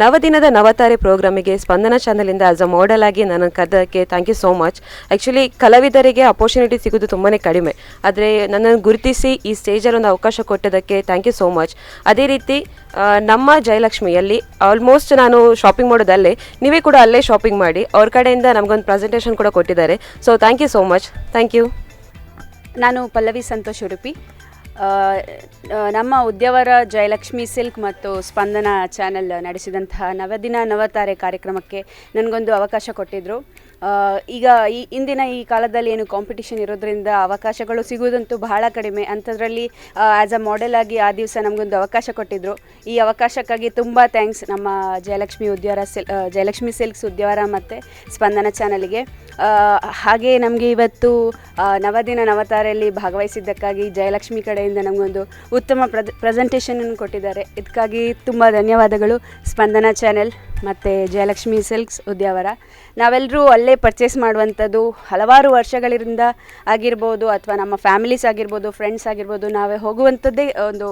ನವದಿನದ ನವತಾರೆ ಪ್ರೋಗ್ರಾಮಿಗೆ ಸ್ಪಂದನ ಚಾನಲಿಂದ ಆಸ್ ಅ ಮಾಡೆಲ್ ಆಗಿ ನನ್ನ ಕರೆದಕ್ಕೆ thank you so much. Actually ಕಲಾವಿದರಿಗೆ ಅಪರ್ಚುನಿಟಿ ಸಿಗೋದು ತುಂಬಾ ಕಡಿಮೆ, ಆದರೆ ನನ್ನನ್ನು ಗುರುತಿಸಿ ಈ ಸ್ಟೇಜಲ್ಲಿ ಒಂದು ಅವಕಾಶ ಕೊಟ್ಟದಕ್ಕೆ ಥ್ಯಾಂಕ್ ಯು ಸೋ ಮಚ್. ಅದೇ ರೀತಿ ನಮ್ಮ ಜಯಲಕ್ಷ್ಮಿಯಲ್ಲಿ ಆಲ್ಮೋಸ್ಟ್ ನಾನು ಶಾಪಿಂಗ್ ಮಾಡೋದಲ್ಲೇ, ನೀವೇ ಕೂಡ ಅಲ್ಲೇ ಶಾಪಿಂಗ್ ಮಾಡಿ. ಅವ್ರ ಕಡೆಯಿಂದ ನಮಗೊಂದು ಪ್ರೆಸೆಂಟೇಷನ್ ಕೂಡ ಕೊಟ್ಟಿದ್ದಾರೆ. So thank you so much. Thank you. ನಾನು ಪಲ್ಲವಿ ಸಂತೋಷ್ ಉಡುಪಿ. ನಮ್ಮ ಉದ್ಯಾವರ ಜಯಲಕ್ಷ್ಮಿ ಸಿಲ್ಕ್ ಮತ್ತು ಸ್ಪಂದನ ಚಾನೆಲ್ ನಡೆಸಿದಂತಹ ನವದಿನ ನವತಾರೆ ಕಾರ್ಯಕ್ರಮಕ್ಕೆ ನನಗೊಂದು ಅವಕಾಶ ಕೊಟ್ಟಿದ್ದರು. ಈಗ ಇಂದಿನ ಈ ಕಾಲದಲ್ಲಿ ಏನು ಕಾಂಪಿಟಿಷನ್ ಇರೋದ್ರಿಂದ ಅವಕಾಶಗಳು ಸಿಗುವುದಂತೂ ಬಹಳ ಕಡಿಮೆ. ಅಂಥದ್ರಲ್ಲಿ ಆ್ಯಸ್ ಅ ಮಾಡೆಲ್ ಆಗಿ ಆ ದಿವಸ ನಮಗೊಂದು ಅವಕಾಶ ಕೊಟ್ಟಿದ್ದರು. ಈ ಅವಕಾಶಕ್ಕಾಗಿ ತುಂಬ ಥ್ಯಾಂಕ್ಸ್ ನಮ್ಮ ಜಯಲಕ್ಷ್ಮಿ ಸಿಲ್ಕ್ಸ್ ಉದ್ಯಾವರ ಮತ್ತು ಸ್ಪಂದನ ಚಾನಲ್ಗೆ. ಹಾಗೆ ನಮಗೆ ಇವತ್ತು ನವದಿನ ನವತಾರೆಯಲ್ಲಿ ಭಾಗವಹಿಸಿದ್ದಕ್ಕಾಗಿ ಜಯಲಕ್ಷ್ಮಿ ಕಡೆಯಿಂದ ನಮಗೊಂದು ಉತ್ತಮ ಪ್ರೆಸೆಂಟೇಷನನ್ನು ಕೊಟ್ಟಿದ್ದಾರೆ. ಇದಕ್ಕಾಗಿ ತುಂಬ ಧನ್ಯವಾದಗಳು ಸ್ಪಂದನ ಚಾನೆಲ್ ಮತ್ತು ಜಯಲಕ್ಷ್ಮಿ ಸಿಲ್ಕ್ಸ್ ಉದ್ಯಾವರ. ನಾವೆಲ್ಲರೂ ಅಲ್ಲೇ ಪರ್ಚೇಸ್ ಮಾಡುವಂಥದ್ದು ಹಲವಾರು ವರ್ಷಗಳಿಂದ ಆಗಿರ್ಬೋದು, ಅಥವಾ ನಮ್ಮ ಫ್ಯಾಮಿಲೀಸ್ ಆಗಿರ್ಬೋದು, ಫ್ರೆಂಡ್ಸ್ ಆಗಿರ್ಬೋದು, ನಾವೇ ಹೋಗುವಂಥದ್ದೇ ಒಂದು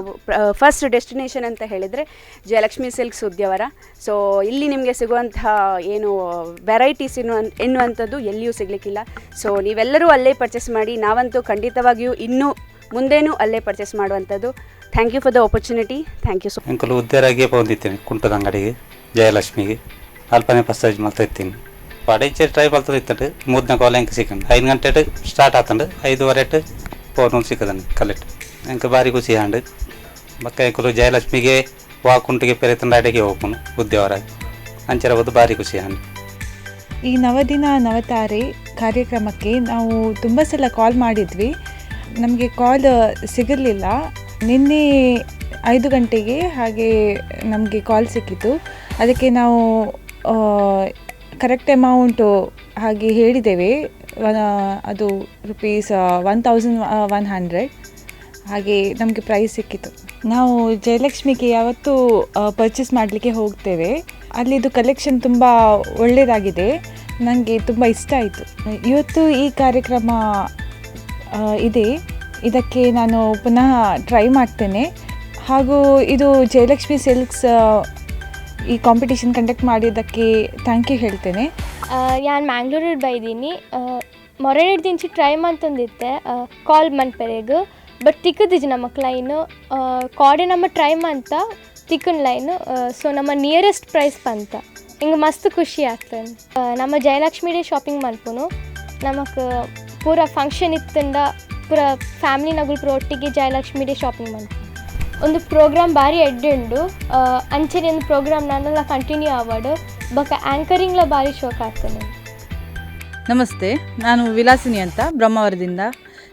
ಫಸ್ಟ್ ಡೆಸ್ಟಿನೇಷನ್ ಅಂತ ಹೇಳಿದರೆ ಜಯಲಕ್ಷ್ಮಿ ಸಿಲ್ಕ್ಸ್ ಉದ್ಯಾವರ. ಸೊ ಇಲ್ಲಿ ನಿಮಗೆ ಸಿಗುವಂತಹ ಏನು ವೆರೈಟೀಸ್ ಎನ್ನುವಂಥದ್ದು ಎಲ್ಲಿಯೂ ಸಿಗಲಿಕ್ಕಿಲ್ಲ. ಸೊ ನೀವೆಲ್ಲರೂ ಅಲ್ಲೇ ಪರ್ಚೇಸ್ ಮಾಡಿ. ನಾವಂತೂ ಖಂಡಿತವಾಗಿಯೂ ಇನ್ನೂ ಮುಂದೇನೂ ಅಲ್ಲೇ ಪರ್ಚೇಸ್ ಮಾಡುವಂಥದ್ದು. Thank you for the opportunity. Thank you so uncle ಉದ್ಯಾರಾಗೆ ಬಂದಿದ್ದೇನೆ ಕುಂಟದ ಅಂಗಡಿಗೆ ಜಯಲಕ್ಷ್ಮಿಗೆ ಅಲ್ಪನೇ ಪಸ್ತಾಜ್ ಮಾಡ್ತಾ ಇರ್ತೀನಿ. ಪಡೀಚೆ ಟ್ರೈ ಮಾಡ್ತಾ ಇತ್ತು. 3ನೇ ಕಾಲ ಹೆಂಗೆ ಸಿಕ್ಕಂಡು 5 ಗಂಟೆ ಸ್ಟಾರ್ಟ್ ಆತಂಡು 5:15 ಪೋರ್ನೂರು ಸಿಕ್ಕದನು ಕಲೆಕ್ಟ್. ಹೆಂಗೆ ಭಾರಿ ಖುಷಿ ಹಾಂಡು ಬಕ್ಕ ಎಂಕಲು ಜಯಲಕ್ಷ್ಮಿಗೆ ವಾಕುಂಟಿಗೆ ಪೆರೆತಂಡ ಅಡಿಗೆ ಹೋಗ್ಕೊಂಡು ಉದ್ಯಾವರ ಅಂಚರ ಹೋದು ಭಾರಿ ಖುಷಿ ಹಾಂಡು. ಈ ನವದಿನ ನವತಾರೆ ಕಾರ್ಯಕ್ರಮಕ್ಕೆ ನಾವು ತುಂಬ ಸಲ ಕಾಲ್ ಮಾಡಿದ್ವಿ, ನಮಗೆ ಕಾಲ್ ಸಿಗಿರಲಿಲ್ಲ. ನಿನ್ನೆ 5 ಗಂಟೆಗೆ ಹಾಗೆ ನಮಗೆ ಕಾಲ್ ಸಿಕ್ಕಿತು. ಅದಕ್ಕೆ ನಾವು ಕರೆಕ್ಟ್ ಅಮೌಂಟು ಹಾಗೆ ಹೇಳಿದ್ದೇವೆ. ಅದು ₹1100 ಹಾಗೆ ನಮಗೆ ಪ್ರೈಸ್ ಸಿಕ್ಕಿತು. ನಾವು ಜಯಲಕ್ಷ್ಮಿಗೆ ಯಾವತ್ತೂ ಪರ್ಚೇಸ್ ಮಾಡಲಿಕ್ಕೆ ಹೋಗ್ತೇವೆ. ಅಲ್ಲಿದು ಕಲೆಕ್ಷನ್ ತುಂಬ ಒಳ್ಳೆಯದಾಗಿದೆ, ನನಗೆ ತುಂಬ ಇಷ್ಟ ಆಯಿತು. ಇವತ್ತು ಈ ಕಾರ್ಯಕ್ರಮ ಇದೆ, ಇದಕ್ಕೆ ನಾನು ಪುನಃ ಟ್ರೈ ಮಾಡ್ತೇನೆ. ಹಾಗೂ ಇದು ಜಯಲಕ್ಷ್ಮಿ ಸಿಲ್ಕ್ಸ್ ಈ ಕಾಂಪಿಟೇಷನ್ ಕಂಡಕ್ಟ್ ಮಾಡಿದ್ದಕ್ಕೆ ಥ್ಯಾಂಕ್ ಯು ಹೇಳ್ತೇನೆ. ನಾನು ಮ್ಯಾಂಗ್ಳೂರಲ್ಲಿ ಬೈದೀನಿ. ಮೊರಡು ದಿಂಚಿ ಟ್ರೈ ಮಾಡ್ತಂದಿತ್ತೆ ಕಾಲ್ ಮನ್ಪೆರೆಗೆ, ಬಟ್ ತಿಕ್ಕದಿಜ್ಜಿ ನಮ್ಮ ಕ್ಲೈನು ಕಾಡೆ ನಮ್ಮ ಟ್ರೈ ಮಾಡ್ತಾ ತಿಕ್ಕನ್ ಲೈನು. ಸೊ ನಮ್ಮ ನಿಯರೆಸ್ಟ್ ಪ್ರೈಸ್ ಬಂತ ಹಿಂಗೆ ಮಸ್ತ್ ಖುಷಿ ಆಗ್ತದೆ. ನಮ್ಮ ಜಯಲಕ್ಷ್ಮಿ ಡೇ ಶಾಪಿಂಗ್ ಮನ್ಪುನು ನಮಗೆ ಪೂರ ಫಂಕ್ಷನ್ ಇತ್ತಂಡ ಪೂರ ಫ್ಯಾಮಿಲಿ ನಗುಲ್ ಪೂರ ಒಟ್ಟಿಗೆ ಜಯಲಕ್ಷ್ಮಿ ಡೇ ಶಾಪಿಂಗ್ ಮನ್ಪು ಒಂದು ಪ್ರೋಗ್ರಾಮ್ ಭಾರಿ ಎಡ್ಡುಂಡು. ಅಂಚನೆ ಒಂದು ಪ್ರೋಗ್ರಾಮ್ ನಾನೆಲ್ಲ ಕಂಟಿನ್ಯೂ ಆವಾಡು ಬಕ ಆ್ಯಂಕರಿಂಗ್ಲ ಭಾರಿ ಶೋಕ್ ಆಗ್ತದೆ. ನಮಸ್ತೆ, ನಾನು ವಿಲಾಸಿನಿ ಅಂತ ಬ್ರಹ್ಮಾವರದಿಂದ.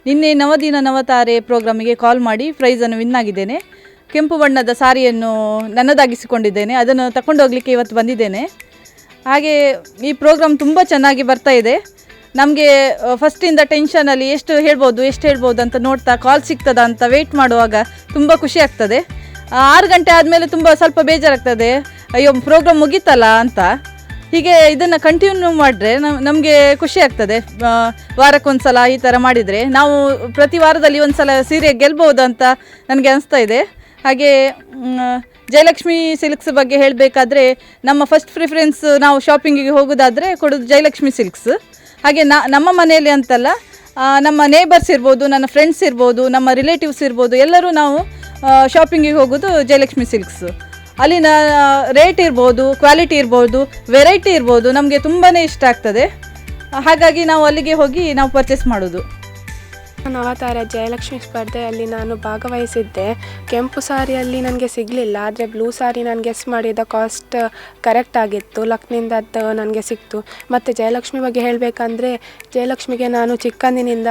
ನಿನ್ನೆ ನವದಿನ ನವತಾರೆ ಪ್ರೋಗ್ರಾಮಿಗೆ ಕಾಲ್ ಮಾಡಿ ಪ್ರೈಸನ್ನು ವಿನ್ ಆಗಿದ್ದೇನೆ. ಕೆಂಪು ಬಣ್ಣದ ಸಾರಿಯನ್ನು ನನ್ನದಾಗಿಸಿಕೊಂಡಿದ್ದೇನೆ. ಅದನ್ನು ತಗೊಂಡು ಹೋಗಲಿಕ್ಕೆ ಇವತ್ತು ಬಂದಿದ್ದೇನೆ. ಹಾಗೆ ಈ ಪ್ರೋಗ್ರಾಮ್ ತುಂಬ ಚೆನ್ನಾಗಿ ಬರ್ತಾ ಇದೆ. ನಮಗೆ ಫಸ್ಟಿಂದ ಟೆನ್ಷನಲ್ಲಿ ಎಷ್ಟು ಹೇಳ್ಬೋದು ಅಂತ ನೋಡ್ತಾ ಕಾಲ್ ಸಿಗ್ತದ ಅಂತ ವೆಯ್ಟ್ ಮಾಡುವಾಗ ತುಂಬ ಖುಷಿ ಆಗ್ತದೆ. 6 ಗಂಟೆ ಆದಮೇಲೆ ಸ್ವಲ್ಪ ಬೇಜಾರಾಗ್ತದೆ, ಅಯ್ಯೋ ಪ್ರೋಗ್ರಾಮ್ ಮುಗೀತಲ್ಲ ಅಂತ. ಹೀಗೆ ಇದನ್ನು ಕಂಟಿನ್ಯೂ ಮಾಡಿದ್ರೆ ನಮಗೆ ಖುಷಿ ಆಗ್ತದೆ. ವಾರಕ್ಕೊಂದು ಸಲ ಈ ಥರ ಮಾಡಿದರೆ ನಾವು ಪ್ರತಿ ವಾರದಲ್ಲಿ ಒಂದು ಸಲ ಸೀರೆ ಗೆಲ್ಬೋದು ಅಂತ ನನಗೆ ಅನಿಸ್ತಾ ಇದೆ. ಹಾಗೆ ಜಯಲಕ್ಷ್ಮಿ ಸಿಲ್ಕ್ಸ್ ಬಗ್ಗೆ ಹೇಳಬೇಕಾದ್ರೆ ನಮ್ಮ ಫಸ್ಟ್ ಪ್ರಿಫರೆನ್ಸ್ ನಾವು ಶಾಪಿಂಗಿಗೆ ಹೋಗೋದಾದರೆ ಕೊಡೋದು ಜಯಲಕ್ಷ್ಮಿ ಸಿಲ್ಕ್ಸ್. ಹಾಗೆ ನಮ್ಮ ಮನೆಯಲ್ಲಿ ಅಂತಲ್ಲ, ನಮ್ಮ ನೇಬರ್ಸ್ ಇರ್ಬೋದು, ನನ್ನ ಫ್ರೆಂಡ್ಸ್ ಇರ್ಬೋದು, ನಮ್ಮ ರಿಲೇಟಿವ್ಸ್ ಇರ್ಬೋದು, ಎಲ್ಲರೂ ನಾವು ಶಾಪಿಂಗಿಗೆ ಹೋಗೋದು ಜಯಲಕ್ಷ್ಮಿ ಸಿಲ್ಕ್ಸ್. ಅಲ್ಲಿನ ರೇಟ್ ಇರ್ಬೋದು, ಕ್ವಾಲಿಟಿ ಇರ್ಬೋದು, ವೆರೈಟಿ ಇರ್ಬೋದು, ನಮಗೆ ತುಂಬಾ ಇಷ್ಟ ಆಗ್ತದೆ. ಹಾಗಾಗಿ ನಾವು ಅಲ್ಲಿಗೆ ಹೋಗಿ ನಾವು ಪರ್ಚೇಸ್ ಮಾಡೋದು. ನವತಾರೆ ಜಯಲಕ್ಷ್ಮಿ ಸ್ಪರ್ಧೆಯಲ್ಲಿ ನಾನು ಭಾಗವಹಿಸಿದ್ದೆ. ಕೆಂಪು ಸಾರಿಯಲ್ಲಿ ನನಗೆ ಸಿಗಲಿಲ್ಲ, ಆದರೆ ಬ್ಲೂ ಸಾರಿ ನಾನು ಗೆಸ್ ಮಾಡಿದ ಕಾಸ್ಟ್ ಕರೆಕ್ಟ್ ಆಗಿತ್ತು. ಲಕ್ನಿಂದ ಅದು ನನಗೆ ಸಿಕ್ತು. ಮತ್ತು ಜಯಲಕ್ಷ್ಮಿ ಬಗ್ಗೆ ಹೇಳಬೇಕಂದ್ರೆ, ಜಯಲಕ್ಷ್ಮಿಗೆ ನಾನು ಚಿಕ್ಕಂದಿನಿಂದ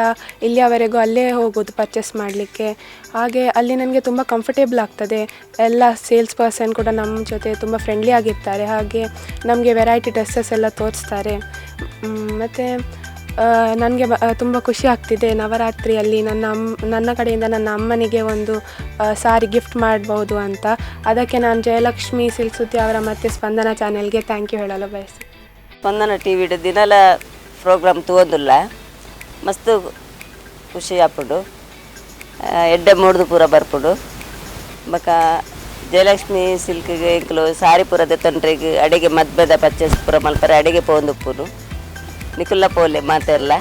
ಇಲ್ಲಿಯವರೆಗೂ ಅಲ್ಲೇ ಹೋಗೋದು ಪರ್ಚೇಸ್ ಮಾಡಲಿಕ್ಕೆ. ಹಾಗೆ ಅಲ್ಲಿ ನನಗೆ ತುಂಬ ಕಂಫರ್ಟೇಬಲ್ ಆಗ್ತದೆ. ಎಲ್ಲ ಸೇಲ್ಸ್ ಪರ್ಸನ್ ಕೂಡ ನಮ್ಮ ಜೊತೆ ತುಂಬ ಫ್ರೆಂಡ್ಲಿ ಆಗಿರ್ತಾರೆ. ಹಾಗೆ ನಮಗೆ ವೆರೈಟಿ ಡ್ರೆಸ್ಸಸ್ ಎಲ್ಲ ತೋರಿಸ್ತಾರೆ. ಮತ್ತು ನನಗೆ ತುಂಬ ಖುಷಿ ಆಗ್ತಿದೆ. ನವರಾತ್ರಿಯಲ್ಲಿ ನನ್ನ ಕಡೆಯಿಂದ ನನ್ನ ಅಮ್ಮನಿಗೆ ಒಂದು ಸಾರಿ ಗಿಫ್ಟ್ ಮಾಡ್ಬೋದು ಅಂತ. ಅದಕ್ಕೆ ನಾನು ಜಯಲಕ್ಷ್ಮಿ ಸಿಲ್ಕ್ ಸುದ್ದಿ ಅವರ ಮತ್ತು ಸ್ಪಂದನ ಚಾನೆಲ್ಗೆ ಥ್ಯಾಂಕ್ ಯು ಹೇಳಲು ಬಯಸಿ. ಸ್ಪಂದನ ಟಿವಿಡ್ ದಿನಲ ಪ್ರೋಗ್ರಾಮ್ ತೋಂದುಲ್ಲ ಮಸ್ತ್ ಖುಷಿ ಆಪುಡು. ಎಡ್ಡೆ ಮೂಡ್ದು ಪೂರ ಬರ್ಪುಡು. ಬಕ ಜಯಲಕ್ಷ್ಮಿ ಸಿಲ್ಕ್ಗೆ ಇಂಕಲು ಸಾರಿ ಪೂರ ದೆತ್ತೊಂಡ್ರಿಗೆ ಅಡಿಗೆ ಮದ್ಬೆದ ಪರ್ಚೇಸ್ ಪೂರ ಮಲ್ಪರೆ ಅಡಿಗೆ ಪೋಂದುಪ್ಪುನು ನಿಕುಲ್ಲ ಪೋಲೆ ಮಾತೆಲ್ಲ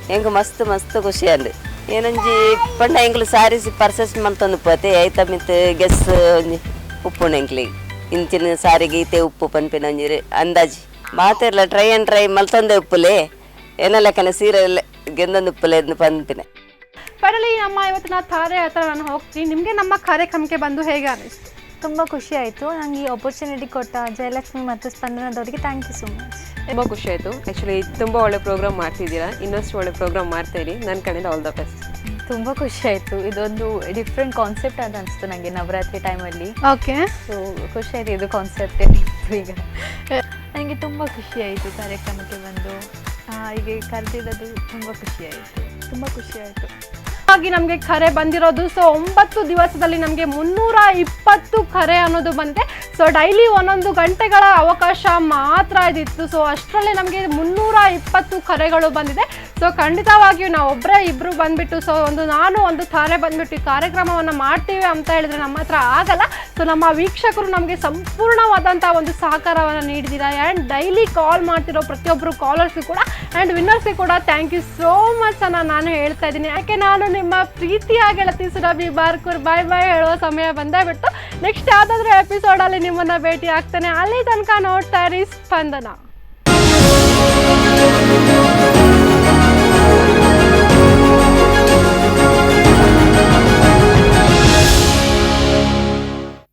ಹೆಂಗೆ ಮಸ್ತ್ ಖುಷಿ ಅಂದು ಏನಂಜಿ ಪಂಡ ಎಂಕ್ಲು ಸಾರಿ ಪರ್ಚೇಸ್ ಮಲ್ತೊಂದು ಪೋತೆ ಐತ ಮಿತ್ ಗೆಸ್ ಒಂಜಿ ಉಪ್ಪುಣ ಎಂಕ್ಲಿಗೆ ಇಂಚಿನ ಸಾರಿಗೆ ಈತೆ ಉಪ್ಪು ಪನ್ಪಿನ ಒಂಜಿ ಅಂದಾಜಿ ಮಾತೆಲ್ಲ ಟ್ರೈ ಮಲ್ತೊಂದೆ ಉಪ್ಪುಲೆ ಏನೋ ಲೆಕ್ಕನ ಸೀರೆ ಗೆಂದೊಂದು ಉಪ್ಪುಲೆ ಎಂದು ಪನ್ಪಿನ. ಫೈನಲಿ ನಮ್ಮ ಇವತ್ತಿನ ತಾರೆ ಹತ್ರ ನಾನು ಹೋಗ್ತೀನಿ. ನಿಮಗೆ ನಮ್ಮ ಕಾರ್ಯಕ್ರಮಕ್ಕೆ ಬಂದು ಹೇಗೆ ಅನಿಸ್ತು? ತುಂಬ ಖುಷಿ ಆಯಿತು. ನನಗೆ ಈ ಆಪರ್ಚುನಿಟಿ ಕೊಟ್ಟ ಜಯಲಕ್ಷ್ಮಿ ಮತ್ತು ಸ್ಪಂದನದವರಿಗೆ ಥ್ಯಾಂಕ್ ಯು ಸೊ ಮಚ್. ತುಂಬ ಖುಷಿ ಆಯಿತು. ಆ್ಯಕ್ಚುಲಿ ತುಂಬ ಒಳ್ಳೆ ಪ್ರೋಗ್ರಾಮ್ ಮಾಡ್ತಿದ್ದೀರಾ, ಇನ್ನಷ್ಟು ಒಳ್ಳೆ ಪ್ರೋಗ್ರಾಮ್ ಮಾಡ್ತೀರಿ. ನನ್ನ ಕಡೆಯಿಂದ ಆಲ್ ದ ಬೆಸ್ಟ್. ತುಂಬ ಖುಷಿ ಆಯಿತು. ಇದೊಂದು ಡಿಫ್ರೆಂಟ್ ಕಾನ್ಸೆಪ್ಟ್ ಅಂತ ಅನಿಸ್ತು ನನಗೆ ನವರಾತ್ರಿ ಟೈಮಲ್ಲಿ. ಓಕೆ, ಸೊ ಖುಷಿ ಆಯಿತು. ಇದು ಕಾನ್ಸೆಪ್ಟ್ ಈಗ ನನಗೆ ತುಂಬ ಖುಷಿ ಆಯಿತು ಕಾರ್ಯಕ್ರಮಕ್ಕೆ ಬಂದು. ಹೀಗೆ ಕರೆದಿರೋದು ತುಂಬ ಖುಷಿ ಆಯಿತು. ಹಾಗೆ ನಮಗೆ ಕರೆ ಬಂದಿರೋದು. ಸೊ 9 ದಿವಸದಲ್ಲಿ ನಮಗೆ 320 ಕರೆ ಅನ್ನೋದು ಬಂದಿದೆ. ಸೊ ಡೈಲಿ 1 ಗಂಟೆಗಳ ಅವಕಾಶ ಮಾತ್ರ ಇದಿತ್ತು. ಸೊ ಅಷ್ಟರಲ್ಲೇ ನಮಗೆ 320 ಕರೆಗಳು ಬಂದಿದೆ. ಸೊ ಖಂಡಿತವಾಗಿಯೂ ನಾವು ಇಬ್ಬರು ಬಂದುಬಿಟ್ಟು ನಾನು ಒಂದು ತಾರೆ ಬಂದುಬಿಟ್ಟು ಈ ಕಾರ್ಯಕ್ರಮವನ್ನು ಮಾಡ್ತೀವಿ ಅಂತ ಹೇಳಿದ್ರೆ ನಮ್ಮ ಹತ್ರ ಆಗಲ್ಲ. ಸೊ ನಮ್ಮ ವೀಕ್ಷಕರು ನಮಗೆ ಸಂಪೂರ್ಣವಾದಂಥ ಒಂದು ಸಹಕಾರವನ್ನು ನೀಡಿದ್ದೀರಾ. ಆ್ಯಂಡ್ ಡೈಲಿ ಕಾಲ್ ಮಾಡ್ತಿರೋ ಪ್ರತಿಯೊಬ್ಬರು ಕಾಲರ್ಸ್ಗೂ ಕೂಡ ಆ್ಯಂಡ್ ವಿನ್ನರ್ಸ್ಗೂ ಕೂಡ ಥ್ಯಾಂಕ್ ಯು ಸೋ ಮಚ್ ಅನ್ನ ನಾನು ಹೇಳ್ತಾ ಇದ್ದೀನಿ. ಯಾಕೆ ನಾನು ನಿಮ್ಮ ಪ್ರೀತಿಯ ಗೆಳತಿ ಸುರಭಿ ಬಾರ್ಕೂರ್ ಬಾಯ್ ಹೇಳುವ ಸಮಯ ಬಂದೇ ಬಿಟ್ಟು ನೆಕ್ಸ್ಟ್ ಯಾವುದಾದ್ರೂ ಎಪಿಸೋಡಲ್ಲಿ ನಿಮ್ಮನ್ನು ಭೇಟಿ ಆಗ್ತೇನೆ. ಅಲ್ಲಿ ತನಕ ನೋಡ್ತಾ ಇರಿ ಸ್ಪಂದನ.